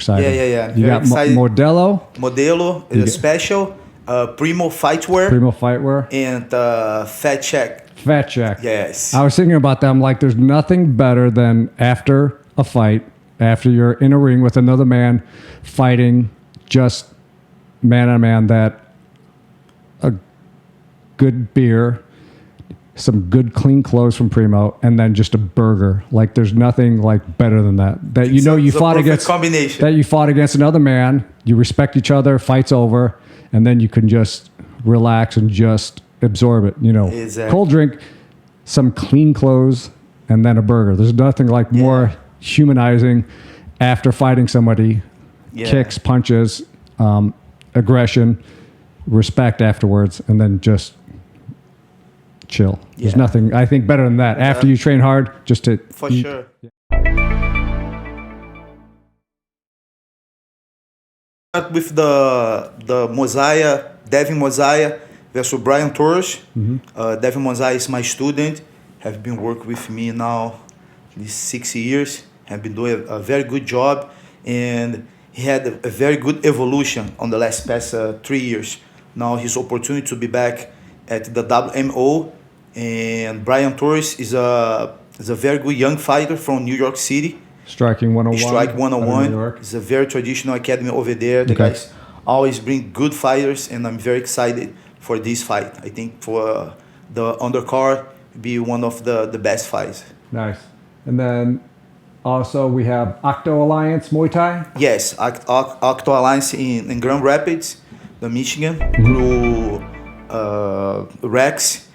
excited. Yeah. You Very got excited. Modelo is a special. Primo Fightwear. Primo Fightwear. And Fat Check. Fat Check. Yes. I was thinking about that. I'm like, there's nothing better than after a fight, after you're in a ring with another man fighting just man on man, that a good beer, some good clean clothes from Primo, and then just a burger. Like, there's nothing like better than that. That you know you fought against combination. That you fought against another man. You respect each other. Fight's over, and then you can just relax and just absorb it. You know, Exactly. Cold drink, some clean clothes, and then a burger. There's nothing like more humanizing after fighting somebody. Kicks, punches, aggression, respect afterwards, and then just chill. There's nothing, I think, better than that. After you train hard, just to For eat. sure. Start with the Mosiah, Devin Mosiah versus Brian Torres. Devin Mosiah is my student. Have been working with me now these 6 years. Have been doing a very good job, and he had a very good evolution on the past 3 years. Now his opportunity to be back at the WMO, and Brian Torres is a very good young fighter from New York City. Striking 101. Strike 101. New York. It's a very traditional academy over there. The guys always bring good fighters, and I'm very excited for this fight. I think for the undercard, be one of the best fights. Nice. And then also we have Octo Alliance Muay Thai. Yes, Octo Alliance in Grand Rapids, the Michigan, through Rex,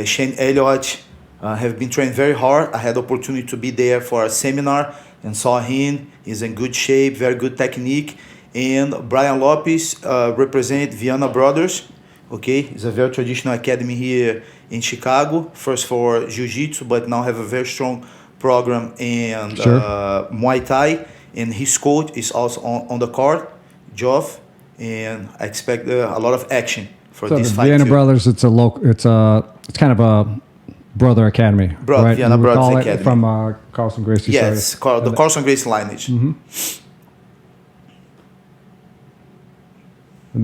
Shane Elliott, have been trained very hard. I had the opportunity to be there for a seminar and saw him. He's in good shape, very good technique. And Brian Lopez represented Viana Brothers. Okay, it's a very traditional academy here in Chicago. First for Jiu-Jitsu, but now have a very strong program in Muay Thai. And his coach is also on the card, Geoff. And I expect a lot of action for this fight. Viana Brothers, it's kind of a brother academy, right? Viana Brothers Academy from Carlson Gracie. Yes, the Carlson Gracie lineage. And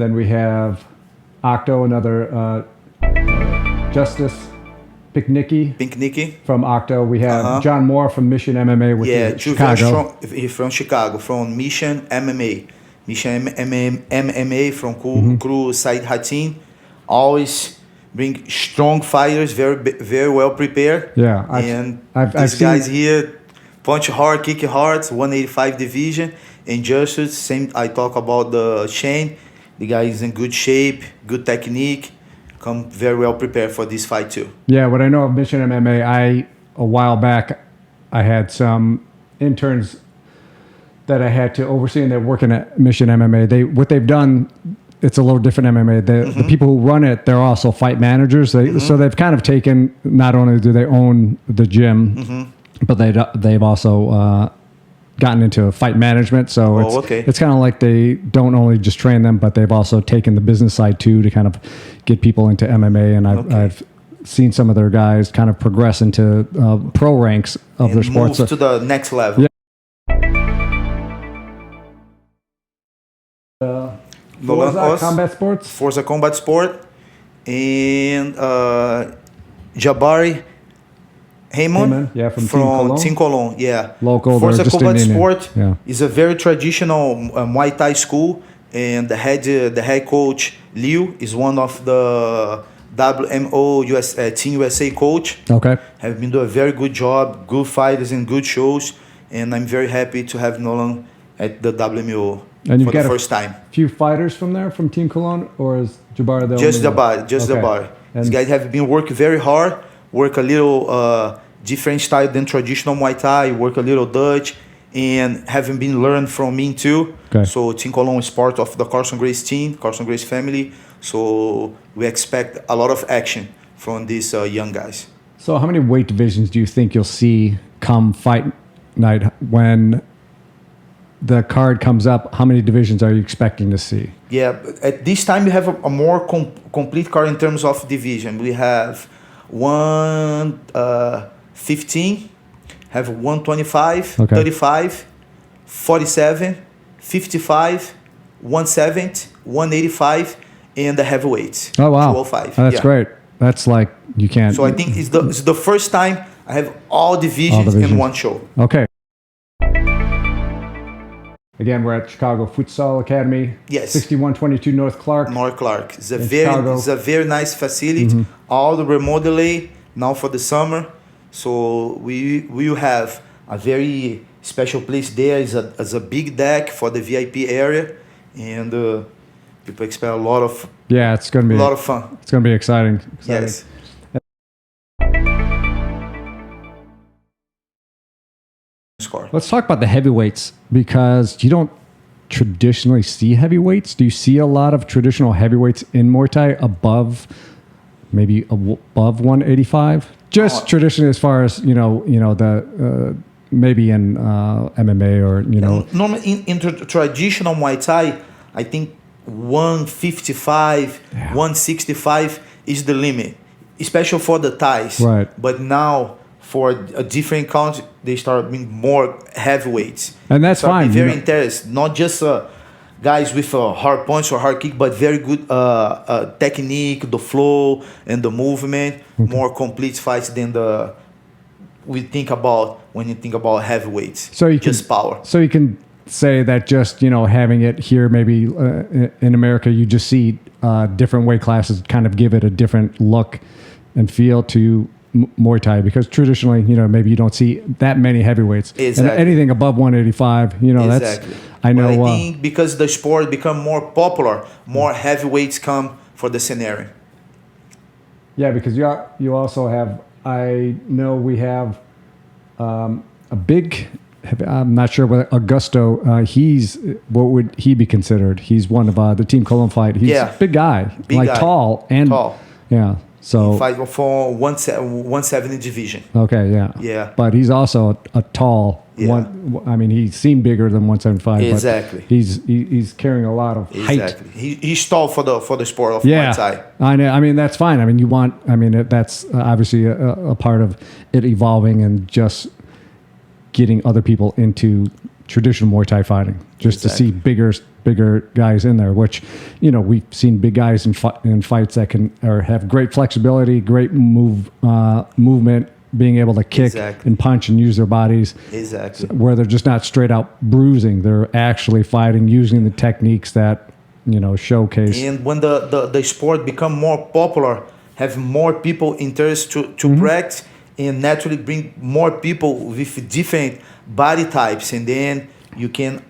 then we have Octo, another Justice Pinknicki from Octo. We have John Moore from Mission MMA with Chicago. He's from Chicago, from Mission MMA. Mission MMA from Crew Said Hatim. Always bring strong fighters, very well prepared. Yeah, I've guys here punch hard, kick hard, 185 division. And Justice, same. I talk about the Shane. The guy is in good shape, good technique. Come very well prepared for this fight too. Yeah, what I know of Mission MMA, a while back, I had some interns that I had to oversee, and they're working at Mission MMA. What they've done, it's a little different MMA. The people who run it, they're also fight managers. So they've kind of taken, not only do they own the gym, but they've also gotten into fight management. So it's kind of like they don't only just train them, but they've also taken the business side too to kind of get people into MMA. And I've seen some of their guys kind of progress into pro ranks of their sports. Move to the next level. Yeah. Forza Combat Sport, and Jabari Heyman, from Team Cologne. Local. Forza Combat Sport is a very traditional Muay Thai school, and the head coach Liu is one of the WMO Team USA coach. Okay, have been doing a very good job, good fighters and good shows, and I'm very happy to have Nolan at the WMO. And you've for got the first time. Few fighters from there, from Team Cologne, or is Jabari the just only Jabari, just Jabari. These guys have been working very hard, work a little different style than traditional Muay Thai, work a little Dutch, and having been learned from me too. Okay. So Team Cologne is part of the Carlson Gracie team, Carlson Gracie family. So we expect a lot of action from these young guys. So how many weight divisions do you think you'll see come fight night when the card comes up? How many divisions are you expecting to see? Yeah, at this time we have a more complete card in terms of division. We have 115, have 125, 35, 47, 55, 170, 185, and the heavyweights. Oh wow, 205. that's great. That's like you can't. So I think it's the first time I have all divisions in one show. Okay. Again, we're at Chicago Futsal Academy. Yes. 6122 North Clark. North Clark. It's a Chicago. very nice facility. All the remodeling now for the summer. So we will have a very special place there. It's a big deck for the VIP area, and people expect a lot of it's going to be a lot of fun. It's going to be exciting. Yes. Score. Let's talk about the heavyweights, because you don't traditionally see heavyweights. Do you see a lot of traditional heavyweights in Muay Thai above 185? Just traditionally, as far as the maybe in MMA or Normally in traditional Muay Thai, I think 155, 165 is the limit, especially for the Thais. Right. But now, for a different country, they start being more heavyweights. And that's fine. Very interesting. Not just guys with a hard punch or hard kick, but very good technique, the flow, and the movement. More complete fights than we think about when you think about heavyweights. So you just power. So you can say that just having it here, maybe in America, you just see different weight classes kind of give it a different look and feel to Muay Thai, because traditionally, maybe you don't see that many heavyweights. Exactly. And anything above 185, exactly. That's, I know. But I think because the sport become more popular, more heavyweights come for the scenario. Yeah, because you also have, I know we have a big, I'm not sure whether Augusto, what would he be considered? He's one of the Team Cologne fight. He's a big guy, tall. Yeah. So he fight for 170 division. Okay, yeah. Yeah. But he's also a tall one. I mean, he seemed bigger than 175. Exactly. But he's carrying a lot of height. Exactly. He's tall for the sport of Muay Thai. I know. I mean, that's fine. I mean, that's obviously a part of it evolving and just getting other people into traditional Muay Thai fighting, just to see bigger guys in there, which, we've seen big guys in fights that can have great flexibility, great movement, being able to kick and punch and use their bodies. Exactly. Where they're just not straight out bruising. They're actually fighting using the techniques that, showcase. And when the sport become more popular, have more people interest to practice, and naturally bring more people with different body types, and then you can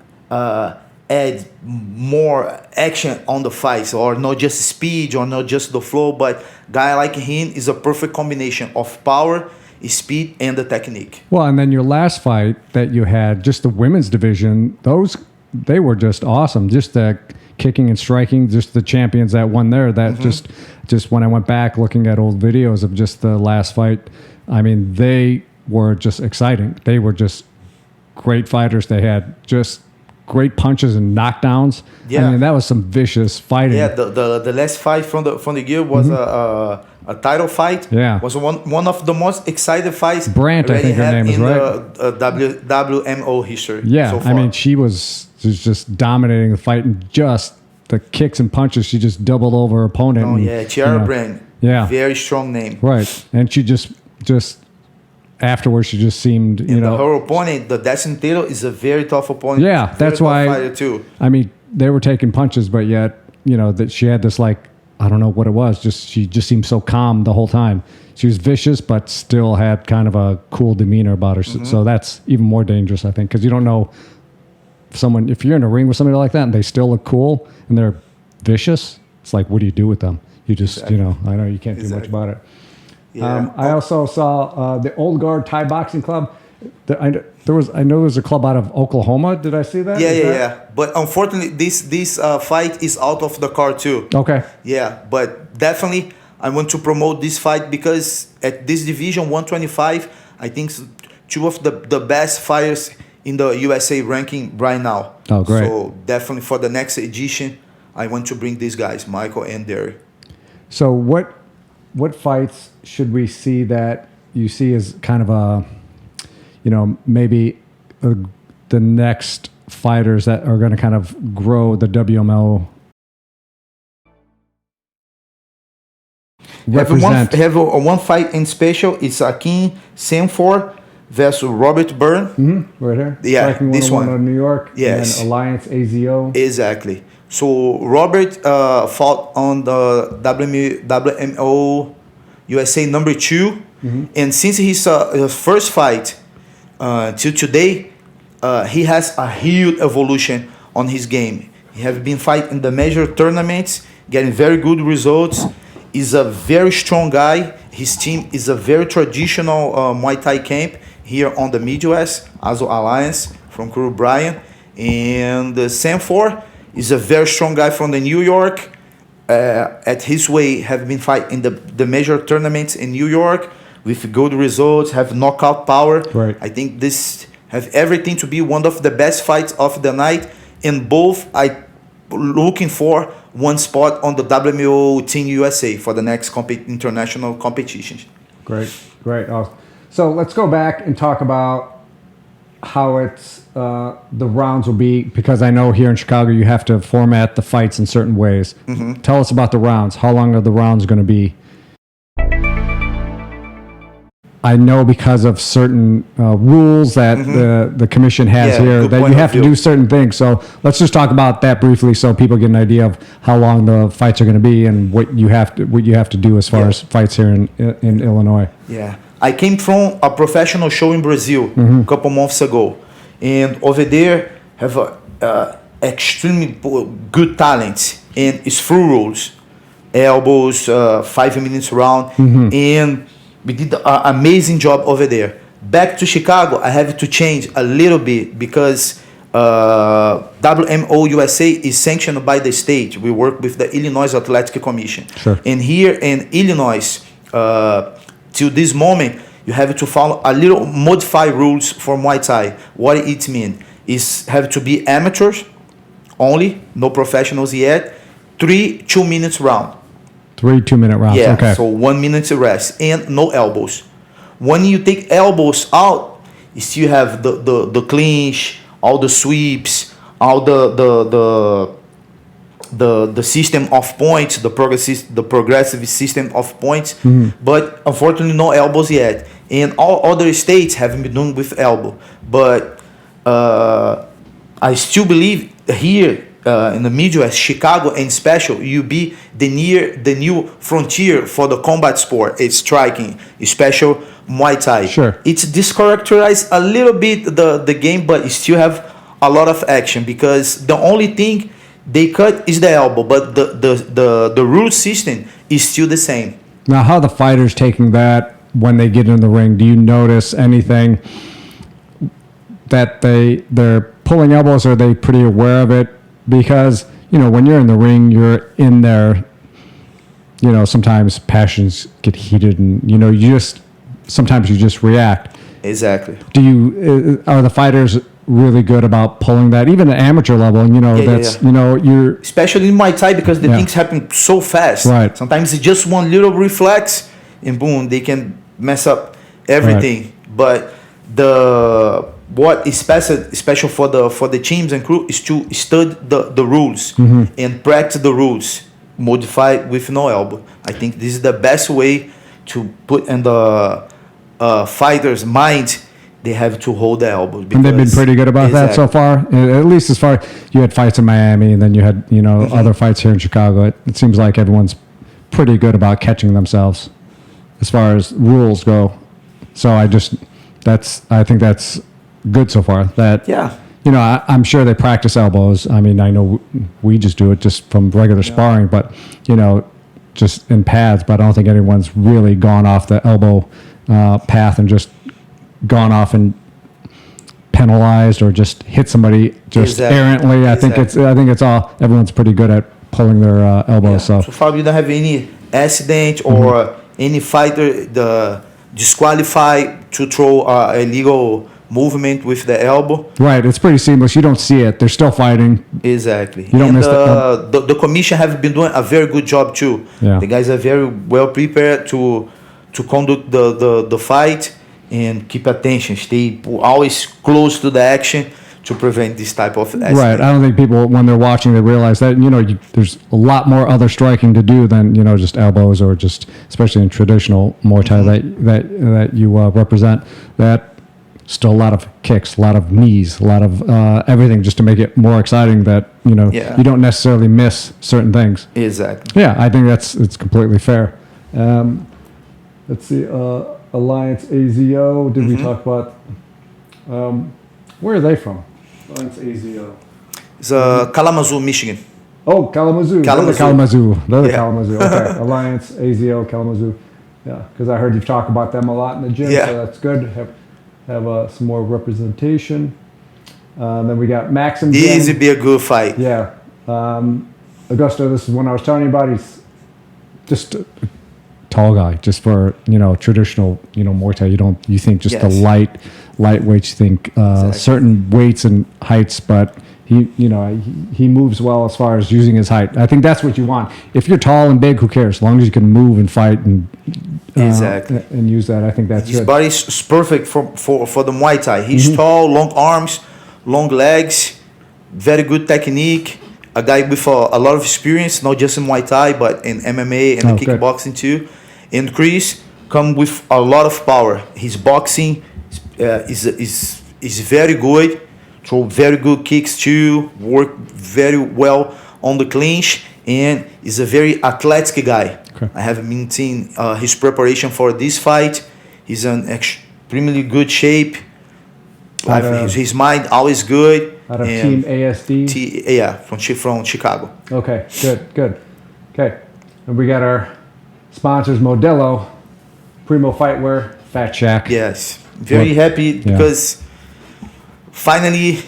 add more action on the fights, or not just speed or not just the flow, but guy like him is a perfect combination of power, speed, and the technique. Well, and then your last fight that you had, just the women's division, they were just awesome. Just the kicking and striking, just the champions that won there. That just when I went back looking at old videos of just the last fight, I mean, they were just exciting. They were just great fighters. They had just great punches and knockdowns. Yeah, I mean, that was some vicious fighting. Yeah, the last fight from the year was a title fight. Yeah, was one of the most exciting fights. Brandt, I think her name is, right? The WMO history. Yeah, so far. I mean, she was just dominating the fight, and just the kicks and punches. She just doubled over her opponent. Oh yeah, Tiara Brandt. Yeah, very strong name. Right, and she just afterwards, she just seemed, her opponent, the Destiny Taylor, is a very tough opponent. Yeah, that's why. Fighter too. I mean, they were taking punches, but yet, that she had this, like, I don't know what it was. She just seemed so calm the whole time. She was vicious, but still had kind of a cool demeanor about her. So that's even more dangerous, I think, because you don't know if you're in a ring with somebody like that and they still look cool and they're vicious. It's like, what do you do with them? You just, I know you can't do much about it. Yeah. I also saw the Old Guard Thai Boxing Club. I know there was a club out of Oklahoma. Did I see that? Yeah. But unfortunately, this fight is out of the card too. Okay. Yeah, but definitely I want to promote this fight because at this division 125, I think two of the best fighters in the USA ranking right now. Oh, great. So definitely for the next edition, I want to bring these guys, Michael and Derry. So what fights should we see that you see as kind of maybe the next fighters that are going to kind of grow the WMO. Have one fight in special. It's Akin Sanford versus Robert Byrne. Right here. Yeah, Striking this 101 one. of New York. Yes. And then Alliance AZO. Exactly. So Robert fought on the WMO USA number 2, and since his first fight till today, he has a huge evolution on his game. He has been fighting the major tournaments, getting very good results. Is a very strong guy. His team is a very traditional Muay Thai camp here on the Midwest, also Alliance from Kuru Bryan. And Sanford is a very strong guy from the New York. At his way, have been fighting the major tournaments in New York with good results, have knockout power. Right. I think this have everything to be one of the best fights of the night. And both I looking for one spot on the WMO Team USA for the next international competitions. Great. Awesome. So let's go back and talk about how it's the rounds will be, because I know here in Chicago you have to format the fights in certain ways. Tell us about the rounds. How long are the rounds going to be? I know because of certain rules that the commission has here that you have to do certain things. So let's just talk about that briefly, so people get an idea of how long the fights are going to be and what you have to do as far as fights here in Illinois. Yeah, I came from a professional show in Brazil a couple months ago, and over there have extremely good talent, and it's full rules, elbows, 5 minutes round, and we did an amazing job over there. Back to Chicago, I have to change a little bit because WMO USA is sanctioned by the state. We work with the Illinois Athletic Commission. Sure. And here in Illinois, till this moment, you have to follow a little modified rules for Muay Thai. What it means is have to be amateurs only, no professionals yet, 3 2-minute round. 3 2-minute rounds. Yeah, Okay. so 1 minute rest and no elbows. When you take elbows out, you still have the clinch, all the sweeps, all the system of points, the progressive system of points, but unfortunately no elbows yet. And all other states haven't been doing with elbow. But I still believe here in the Midwest, Chicago and special, you be the new frontier for the combat sport. It's striking, special Muay Thai. Sure. It's discharacterized a little bit the game, but you still have a lot of action because the only thing they cut is the elbow, but the rule system is still the same. Now, how are the fighters taking that when they get in the ring? Do you notice anything that they're pulling elbows? Are they pretty aware of it? Because, when you're in the ring, you're in there, sometimes passions get heated and, sometimes you just react. Exactly. Are the fighters really good about pulling that, even at amateur level? You're especially in Muay Thai because the things happen so fast. Right. Sometimes it's just one little reflex and boom, they can mess up everything. Right. But what is special for the teams and crew is to study the rules and practice the rules, modify with no elbow. I think this is the best way to put in the fighter's mind. They have to hold the elbow. And they've been pretty good about that so far. At least as far you had fights in Miami, and then you had other fights here in Chicago. It seems like everyone's pretty good about catching themselves as far as rules go. So I think that's good so far. That I'm sure they practice elbows. I mean, I know we just do it just from regular sparring, but just in pads. But I don't think anyone's really gone off the elbow path and just gone off and penalized or just hit somebody just errantly. I think it's all, everyone's pretty good at pulling their elbows. So far we don't have any accident or any fighter disqualified to throw illegal movement with the elbow. Right, it's pretty seamless. You don't see it. They're still fighting. Exactly. You don't miss the commission have been doing a very good job too. Yeah. The guys are very well prepared to conduct the fight and keep attention. Stay always close to the action to prevent this type of accident. Right. I don't think people, when they're watching, they realize that, there's a lot more other striking to do than, just elbows or just, especially in traditional Muay Thai that you represent, that still a lot of kicks, a lot of knees, a lot of everything just to make it more exciting that, you don't necessarily miss certain things. Exactly. Yeah, I think it's completely fair. Let's see, Alliance AZO, did we talk about, where are they from? Alliance AZO. It's Kalamazoo, Michigan. Oh, Kalamazoo. Kalamazoo. They're the Kalamazoo. Okay. Alliance, AZO, Kalamazoo. Yeah, because I heard you've talked about them a lot in the gym, so that's good. Have some more representation. Then we got Maxim. Easy be a good fight. Yeah. Augusto, this is one I was telling you about. He's just a tall guy, just for, traditional, Muay Thai. You think just the lightweights, you think certain weights and heights, but he moves well as far as using his height. I think that's what you want. If you're tall and big, who cares? As long as you can move and fight and and use that, I think that's his good. body's perfect for the Muay Thai. He's tall, long arms, long legs, very good technique. A guy with a lot of experience, not just in Muay Thai, but in MMA and kickboxing too. And Chris come with a lot of power. His boxing is very good. Throw very good kicks too. Work very well on the clinch, and is a very athletic guy. Okay. I have been seeing his preparation for this fight. He's in extremely good shape. His mind always good. Out of Team ASD? From Chicago. Okay, good. Okay, and we got our sponsors, Modelo, Primo Fightwear, Fat Shack. Yes, very happy because finally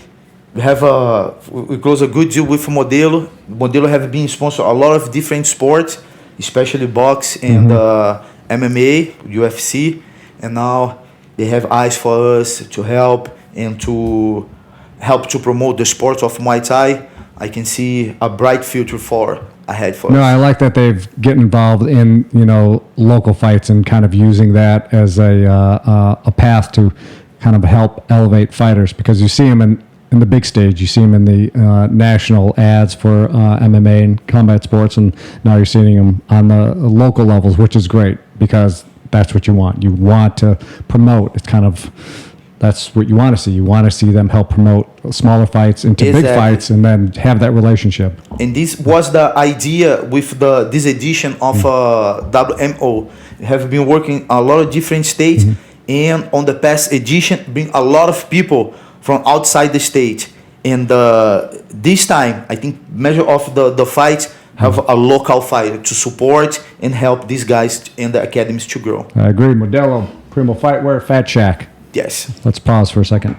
we close a good deal with Modelo. Modelo have been sponsor a lot of different sports, especially box and MMA, UFC, and now they have eyes for us to help and to promote the sport of Muay Thai. I can see a bright future ahead for us. No, I like that they've get involved in local fights and kind of using that as a path to kind of help elevate fighters, because you see them in the big stage, you see them in the national ads for MMA and combat sports, and now you're seeing them on the local levels, which is great because that's what you want. You want to promote. It's kind of that's what you want to see. You want to see them help promote smaller fights into big fights and then have that relationship. And this was the idea with this edition of WMO. We have been working a lot of different states, and on the past edition, bring a lot of people from outside the state. And this time, I think measure of the fight have a local fighter to support and help these guys and the academies to grow. I agree. Modelo, Primo Fightwear, Fat Shack. Yes. Let's pause for a second.